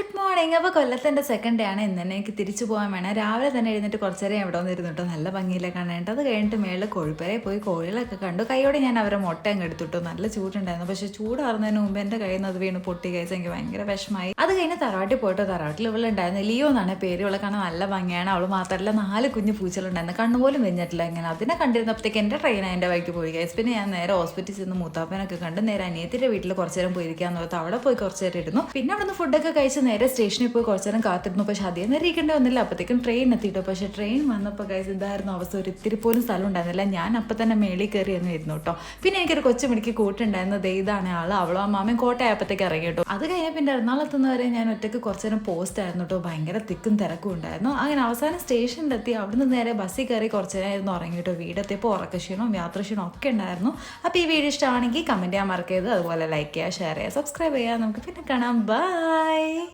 Good morning. അപ്പോൾ കൊല്ലത്തെ എൻ്റെ സെക്കൻഡ് ഡേ ആണ്. ഇന്ന് തന്നെ എനിക്ക് തിരിച്ചു പോകാൻ വേണം. രാവിലെ തന്നെ എഴുന്നേറ്റ് കുറച്ച് നേരം എവിടെ വന്നിരുന്നു കേട്ടോ, നല്ല ഭംഗിയിലെ കാണേണ്ടത്. അത് കഴിഞ്ഞിട്ട് മേളിൽ കോഴിപ്പരയിൽ പോയി കോഴികളൊക്കെ കണ്ടു. കൈയോടെ ഞാൻ അവരെ മുട്ട അങ്ങ് എടുത്തിട്ടു. നല്ല ചൂടുണ്ടായിരുന്നു, പക്ഷേ ചൂടാറുന്നതിന് മുമ്പ് എൻ്റെ കയ്യിൽ നിന്ന് അത് വീണ് പൊട്ടി കഴിച്ച് എനിക്ക് ഭയങ്കര വിഷമായി. അത് കഴിഞ്ഞ് തറവാട്ടിൽ പോയിട്ടോ. തറവാട്ടിൽ ഇവളുണ്ടായിരുന്നു, ലിയോ എന്നാണ് പേര്. ഇവളെ കാണാൻ നല്ല ഭംഗിയാണ്. അവൾ മാത്രമല്ല 4 കുഞ്ഞു പൂച്ചകളുണ്ടായിരുന്നു, കണ്ണുപോലും വെഞ്ഞിട്ടില്ല. ഇങ്ങനെ അതിനെ കണ്ടിരുന്നപ്പോഴത്തേക്ക് എൻ്റെ ട്രെയിൻ അതിൻ്റെ വഴിക്ക് പോയി ഗൈസ്. പിന്നെ ഞാൻ നേരെ ഹോസ്പിറ്റലിൽ ചെന്ന് മൂത്താപ്പനൊക്കെ കണ്ട് നേരെ അനിയത്തിൻ്റെ വീട്ടിൽ കുറച്ച് നേരം പോയിരിക്കാന്ന് ഓർത്ത് അവിടെ പോയി കുറച്ച് നേരം ഇരുന്നു. പിന്നെ അവിടെ നിന്ന് ഫുഡൊക്കെ കഴിച്ച് നേരെ സ്റ്റേഷനിൽ പോയി കുറച്ച് നേരം കാത്തിരുന്നു. പക്ഷെ അധികം നേരം ഇരിക്കേണ്ടി വന്നില്ല, അപ്പോഴത്തേക്കും ട്രെയിൻ എത്തിയിട്ടോ. പക്ഷേ ട്രെയിൻ വന്നപ്പോൾ ഗൈസ് ഇതായിരുന്നു അവസ്ഥ, ഒരു ഇത്തിരി പോലും സ്ഥലം ഉണ്ടായിരുന്നില്ല. ഞാൻ അപ്പം തന്നെ മേളിൽ കയറി എന്ന് ഇരുന്നു കേട്ടോ. പിന്നെ എനിക്കൊരു കൊച്ചു മിടിക്ക് കൂട്ടുണ്ടായിരുന്നത് ഇതാണ് ആൾ. അവളും അമ്മാമയും കോട്ടയായപ്പോഴത്തേക്ക് ഇറങ്ങി കേട്ടോ. അത് കഴിഞ്ഞാൽ പിന്നെ എറണാകുളത്തുനിന്ന് വരെ ഞാൻ ഒറ്റയ്ക്ക് കുറച്ച് നേരം പോസ്റ്റ് ആയിരുന്നു കേട്ടോ. ഭയങ്കര തിക്കും തിരക്കും ഉണ്ടായിരുന്നു. അങ്ങനെ അവസാനം സ്റ്റേഷനിലെത്തി. അവിടുന്ന് നേരെ ബസ്സിൽ കയറി കുറച്ച് നേരം ആയിരുന്നു ഉറങ്ങി കേട്ടോ. വീടെത്തിയപ്പോൾ ഉറക്കക്ഷീണവും യാത്രക്ഷീണവും ഒക്കെ ഉണ്ടായിരുന്നു. അപ്പോൾ ഈ വീഡിയോ ഇഷ്ടമാണെങ്കിൽ കമൻറ്റ് ചെയ്യാൻ മറക്കരുത്. അതുപോലെ ലൈക്ക് ചെയ്യുക, ഷെയർ ചെയ്യുക, സബ്സ്ക്രൈബ് ചെയ്യുക. നമുക്ക് പിന്നെ കാണാം. ബൈ.